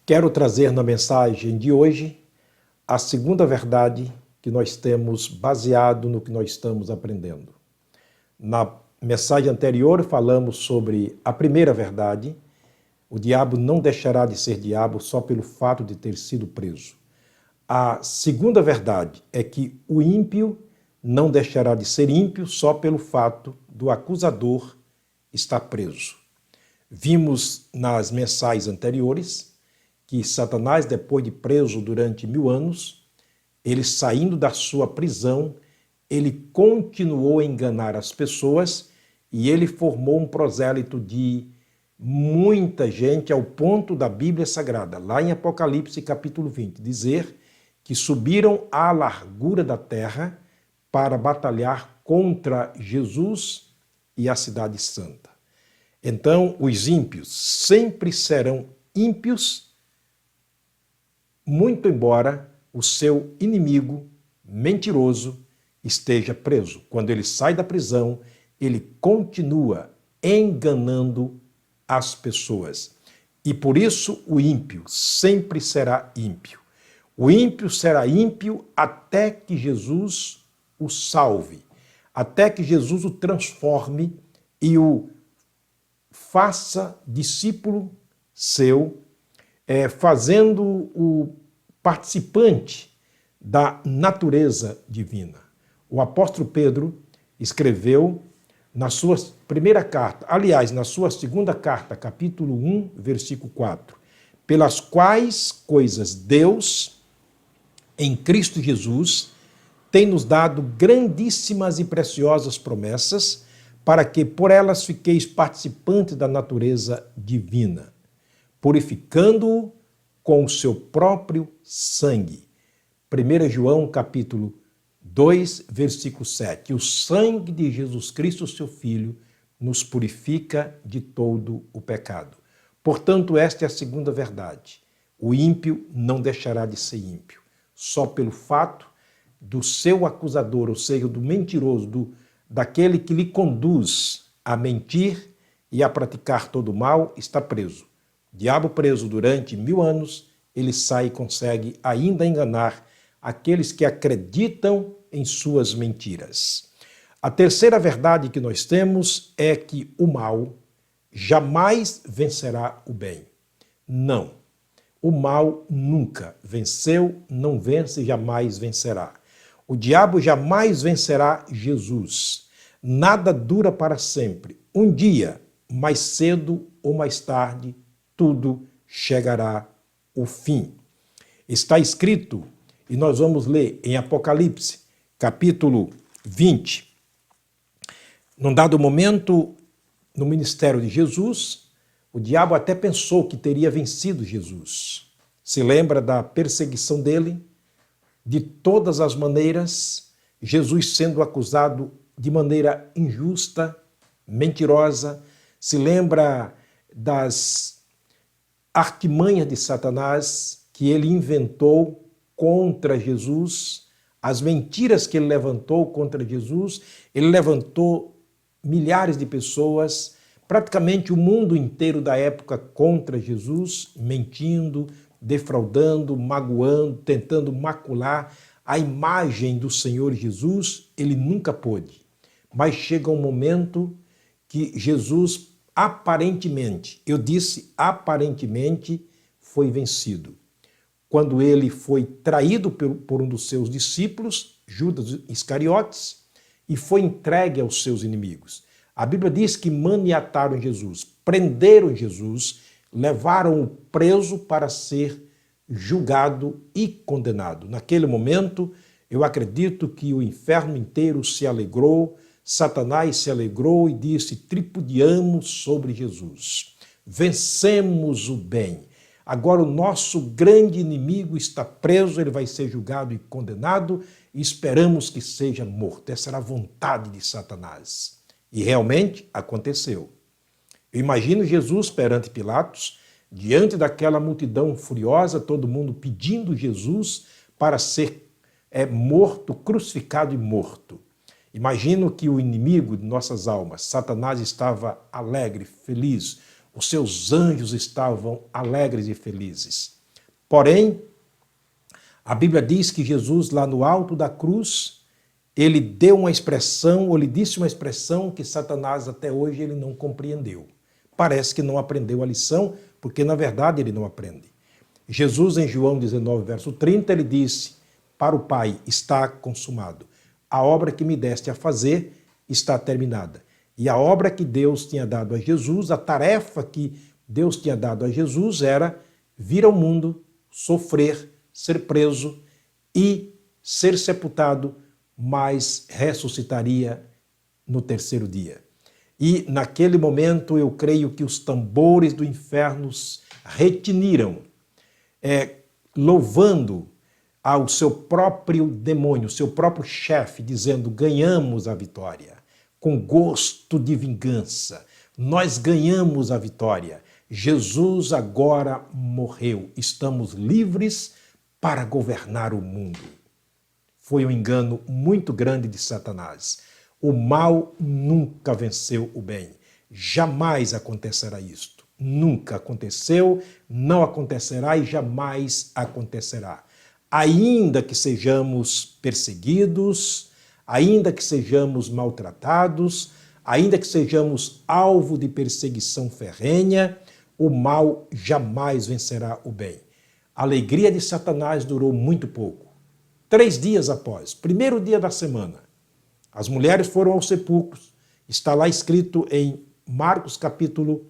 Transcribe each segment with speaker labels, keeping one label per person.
Speaker 1: Quero trazer na mensagem de hoje a segunda verdade que nós temos baseado no que nós estamos aprendendo. Na mensagem anterior falamos sobre a primeira verdade: o diabo não deixará de ser diabo só pelo fato de ter sido preso. A segunda verdade é que o ímpio não deixará de ser ímpio só pelo fato do acusador estar preso. Vimos nas mensagens anteriores que Satanás, depois de preso durante 1000 anos, ele saindo da sua prisão, ele continuou a enganar as pessoas e ele formou um prosélito de muita gente, ao ponto da Bíblia Sagrada, lá em Apocalipse capítulo 20, dizer que subiram à largura da terra para batalhar contra Jesus e a cidade santa. Então, os ímpios sempre serão ímpios, muito embora o seu inimigo mentiroso esteja preso. Quando ele sai da prisão, ele continua enganando as pessoas. E por isso o ímpio sempre será ímpio. O ímpio será ímpio até que Jesus o salve, até que Jesus o transforme e o faça discípulo seu, fazendo-o participante da natureza divina. O apóstolo Pedro escreveu na sua primeira carta, aliás, na sua segunda carta, capítulo 1, versículo 4, pelas quais coisas Deus, em Cristo Jesus, tem nos dado grandíssimas e preciosas promessas, para que por elas fiqueis participantes da natureza divina, purificando-o com o seu próprio sangue. 1 João capítulo 2, versículo 7. O sangue de Jesus Cristo, seu Filho, nos purifica de todo o pecado. Portanto, esta é a segunda verdade. O ímpio não deixará de ser ímpio, só pelo fato do seu acusador, ou seja, do mentiroso, daquele que lhe conduz a mentir e a praticar todo o mal, está preso. O diabo preso durante 1000 anos, ele sai e consegue ainda enganar aqueles que acreditam em suas mentiras. A terceira verdade que nós temos é que o mal jamais vencerá o bem. Não. O mal nunca venceu, não vence e jamais vencerá. O diabo jamais vencerá Jesus. Nada dura para sempre. Um dia, mais cedo ou mais tarde, tudo chegará ao fim. Está escrito, e nós vamos ler em Apocalipse, capítulo 20. Num dado momento, no ministério de Jesus, o diabo até pensou que teria vencido Jesus. Se lembra da perseguição dele? De todas as maneiras, Jesus sendo acusado de maneira injusta, mentirosa, se lembra das artimanhas de Satanás que ele inventou contra Jesus, as mentiras que ele levantou contra Jesus. Ele levantou milhares de pessoas, praticamente o mundo inteiro da época contra Jesus, mentindo, defraudando, magoando, tentando macular a imagem do Senhor Jesus. Ele nunca pôde. Mas chega um momento que Jesus aparentemente, eu disse aparentemente, foi vencido. Quando ele foi traído por um dos seus discípulos, Judas Iscariotes, e foi entregue aos seus inimigos. A Bíblia diz que maniataram Jesus, prenderam Jesus, levaram-o preso para ser julgado e condenado. Naquele momento, eu acredito que o inferno inteiro se alegrou, Satanás se alegrou e disse: tripudiamos sobre Jesus, vencemos o bem. Agora o nosso grande inimigo está preso, ele vai ser julgado e condenado, e esperamos que seja morto. Essa era a vontade de Satanás. E realmente aconteceu. Eu imagino Jesus perante Pilatos, diante daquela multidão furiosa, todo mundo pedindo Jesus para ser morto, crucificado e morto. Imagino que o inimigo de nossas almas, Satanás, estava alegre, feliz. Os seus anjos estavam alegres e felizes. Porém, a Bíblia diz que Jesus, lá no alto da cruz, ele deu uma expressão, ou ele disse uma expressão que Satanás até hoje ele não compreendeu. Parece que não aprendeu a lição, porque na verdade ele não aprende. Jesus, em João 19, verso 30, ele disse para o Pai: está consumado. A obra que me deste a fazer está terminada. E a obra que Deus tinha dado a Jesus, a tarefa que Deus tinha dado a Jesus era vir ao mundo, sofrer, ser preso e ser sepultado, mas ressuscitaria no terceiro dia. E naquele momento eu creio que os tambores do inferno retiniram, louvando ao seu próprio demônio, seu próprio chefe, dizendo: ganhamos a vitória, com gosto de vingança. Nós ganhamos a vitória. Jesus agora morreu. Estamos livres para governar o mundo. Foi um engano muito grande de Satanás. O mal nunca venceu o bem. Jamais acontecerá isto. Nunca aconteceu, não acontecerá e jamais acontecerá. Ainda que sejamos perseguidos, ainda que sejamos maltratados, ainda que sejamos alvo de perseguição ferrenha, o mal jamais vencerá o bem. A alegria de Satanás durou muito pouco. 3 dias após, primeiro dia da semana, as mulheres foram aos sepulcros. Está lá escrito em Marcos capítulo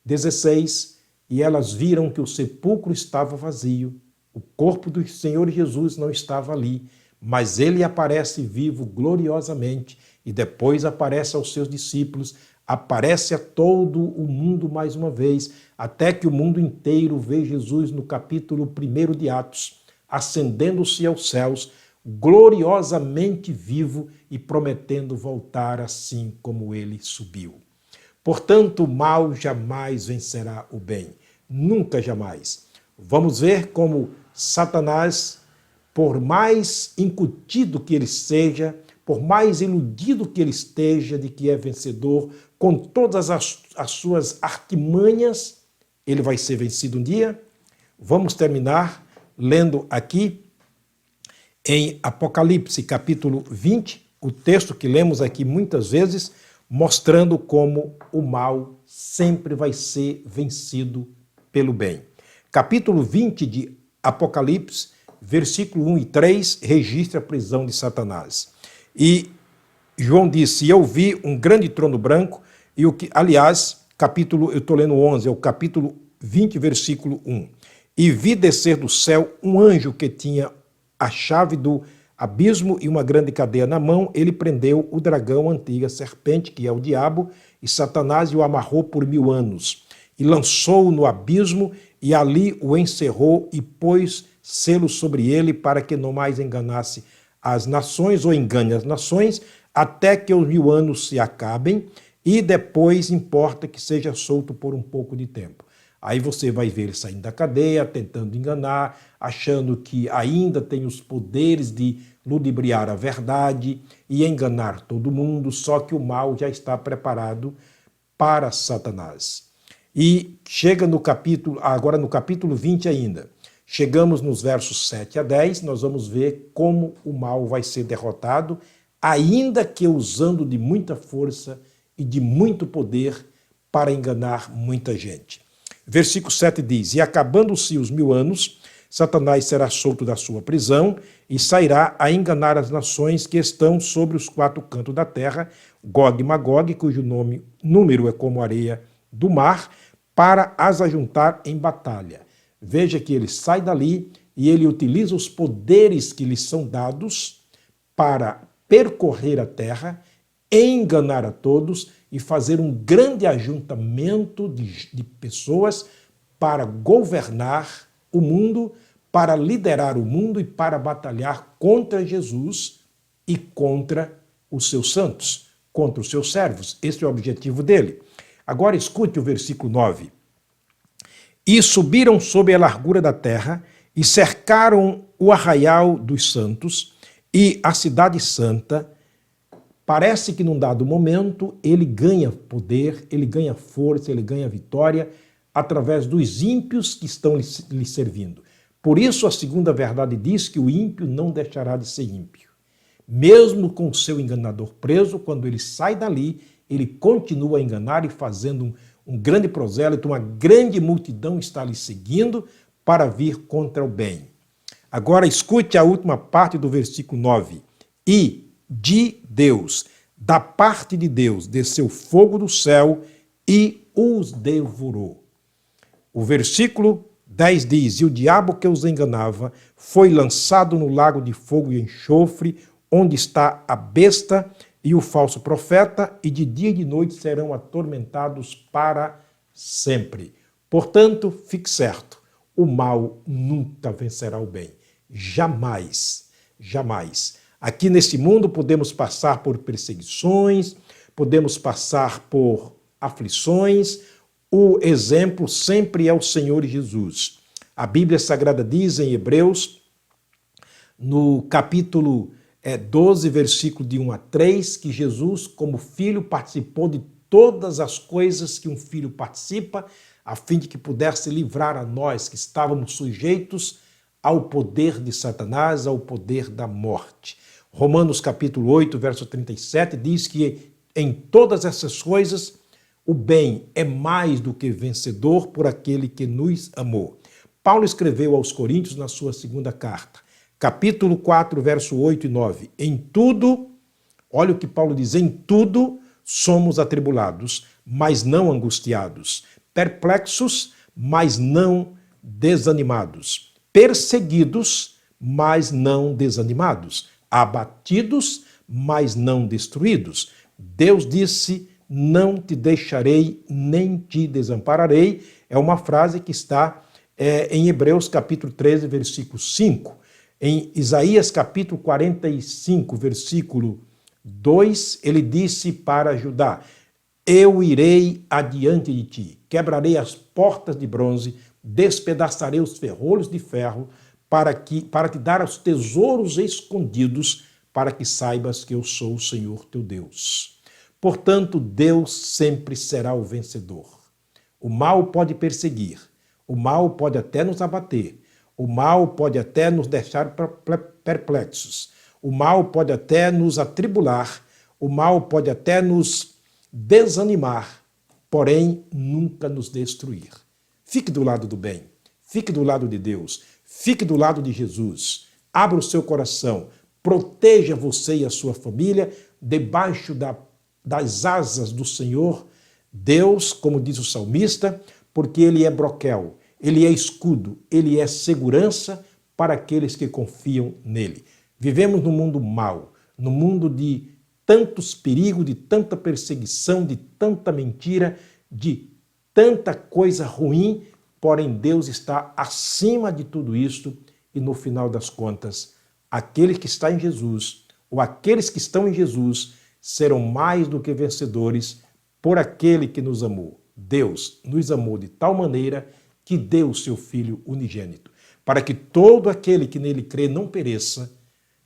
Speaker 1: 16, e elas viram que o sepulcro estava vazio, o corpo do Senhor Jesus não estava ali, mas ele aparece vivo gloriosamente e depois aparece aos seus discípulos, aparece a todo o mundo mais uma vez, até que o mundo inteiro vê Jesus no capítulo 1 de Atos, ascendendo-se aos céus, gloriosamente vivo e prometendo voltar assim como ele subiu. Portanto, o mal jamais vencerá o bem, nunca jamais. Vamos ver como Satanás, por mais incutido que ele seja, por mais iludido que ele esteja de que é vencedor, com todas as suas artimanhas, ele vai ser vencido um dia. Vamos terminar lendo aqui em Apocalipse, capítulo 20, o texto que lemos aqui muitas vezes, mostrando como o mal sempre vai ser vencido pelo bem. Capítulo 20 de Apocalipse, versículo 1 e 3, registra a prisão de Satanás. E João disse: eu vi um grande trono branco, e o que, aliás, capítulo, eu estou lendo 11, é o capítulo 20, versículo 1. E vi descer do céu um anjo que tinha a chave do abismo e uma grande cadeia na mão. Ele prendeu o dragão, a antiga serpente, que é o diabo, e Satanás, e o amarrou por 1000 anos. E lançou-o no abismo, e ali o encerrou, e pôs selo sobre ele, para que não mais enganasse as nações, ou engane as nações, até que os 1000 anos se acabem, e depois importa que seja solto por um pouco de tempo. Aí você vai ver ele saindo da cadeia, tentando enganar, achando que ainda tem os poderes de ludibriar a verdade e enganar todo mundo, só que o mal já está preparado para Satanás. E chega no capítulo, agora no capítulo 20 ainda, chegamos nos versos 7 a 10, nós vamos ver como o mal vai ser derrotado, ainda que usando de muita força e de muito poder para enganar muita gente. Versículo 7 diz: e acabando-se os 1000 anos, Satanás será solto da sua prisão e sairá a enganar as nações que estão sobre os 4 cantos da terra, Gog e Magog, cujo número é como a areia do mar, para as ajuntar em batalha. Veja que ele sai dali e ele utiliza os poderes que lhe são dados para percorrer a terra, enganar a todos e fazer um grande ajuntamento de pessoas para governar o mundo, para liderar o mundo e para batalhar contra Jesus e contra os seus santos, contra os seus servos. Esse é o objetivo dele. Agora escute o versículo 9. E subiram sobre a largura da terra e cercaram o arraial dos santos e a cidade santa. Parece que num dado momento ele ganha poder, ele ganha força, ele ganha vitória através dos ímpios que estão lhe servindo. Por isso a segunda verdade diz que o ímpio não deixará de ser ímpio. Mesmo com o seu enganador preso, quando ele sai dali, ele continua a enganar e fazendo um grande prosélito, uma grande multidão está lhe seguindo para vir contra o bem. Agora escute a última parte do versículo 9. E de Deus, da parte de Deus, desceu fogo do céu e os devorou. O versículo 10 diz, e o diabo que os enganava foi lançado no lago de fogo e enxofre, onde está a besta e o falso profeta, e de dia e de noite serão atormentados para sempre. Portanto, fique certo, o mal nunca vencerá o bem. Jamais, jamais. Aqui neste mundo podemos passar por perseguições, podemos passar por aflições. O exemplo sempre é o Senhor Jesus. A Bíblia Sagrada diz em Hebreus, no capítulo 12, versículo de 1 a 3, que Jesus, como filho, participou de todas as coisas que um filho participa, a fim de que pudesse livrar a nós que estávamos sujeitos ao poder de Satanás, ao poder da morte. Romanos capítulo 8, verso 37, diz que em todas essas coisas o bem é mais do que vencedor por aquele que nos amou. Paulo escreveu aos Coríntios na sua segunda carta, capítulo 4, verso 8 e 9. Em tudo, olha o que Paulo diz, em tudo somos atribulados, mas não angustiados, perplexos, mas não desanimados, perseguidos, mas não desanimados, abatidos, mas não destruídos. Deus disse, não te deixarei, nem te desampararei. É uma frase que está em Hebreus capítulo 13, versículo 5. Em Isaías capítulo 45, versículo 2, ele disse para Judá, eu irei adiante de ti, quebrarei as portas de bronze, despedaçarei os ferrolhos de ferro, para te dar os tesouros escondidos, para que saibas que eu sou o Senhor teu Deus. Portanto, Deus sempre será o vencedor. O mal pode perseguir, o mal pode até nos abater, o mal pode até nos deixar perplexos, o mal pode até nos atribular, o mal pode até nos desanimar, porém nunca nos destruir. Fique do lado do bem, fique do lado de Deus, fique do lado de Jesus, abra o seu coração, proteja você e a sua família debaixo das asas do Senhor, Deus, como diz o salmista, porque Ele é broquel, Ele é escudo, Ele é segurança para aqueles que confiam nele. Vivemos num mundo mau, num mundo de tantos perigos, de tanta perseguição, de tanta mentira, de tanta coisa ruim, porém Deus está acima de tudo isto e no final das contas, aquele que está em Jesus, ou aqueles que estão em Jesus, serão mais do que vencedores por aquele que nos amou. Deus nos amou de tal maneira que deu o seu Filho unigênito, para que todo aquele que nele crê não pereça,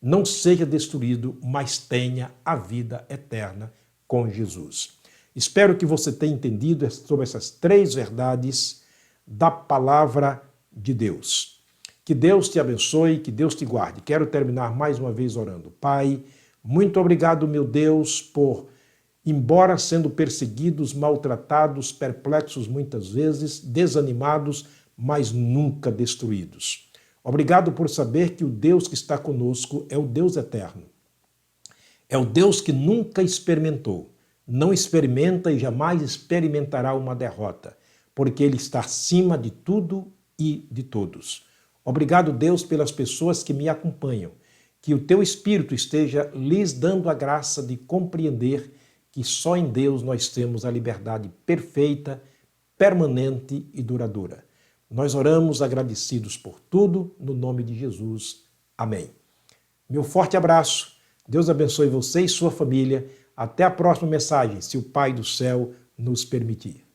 Speaker 1: não seja destruído, mas tenha a vida eterna com Jesus. Espero que você tenha entendido sobre essas três verdades da palavra de Deus. Que Deus te abençoe, que Deus te guarde. Quero terminar mais uma vez orando. Pai, muito obrigado, meu Deus, por, embora sendo perseguidos, maltratados, perplexos muitas vezes, desanimados, mas nunca destruídos. Obrigado por saber que o Deus que está conosco é o Deus eterno. É o Deus que nunca experimentou, não experimenta e jamais experimentará uma derrota, porque Ele está acima de tudo e de todos. Obrigado, Deus, pelas pessoas que me acompanham. Que o Teu Espírito esteja lhes dando a graça de compreender que só em Deus nós temos a liberdade perfeita, permanente e duradoura. Nós oramos agradecidos por tudo, no nome de Jesus. Amém. Meu forte abraço. Deus abençoe você e sua família. Até a próxima mensagem, se o Pai do céu nos permitir.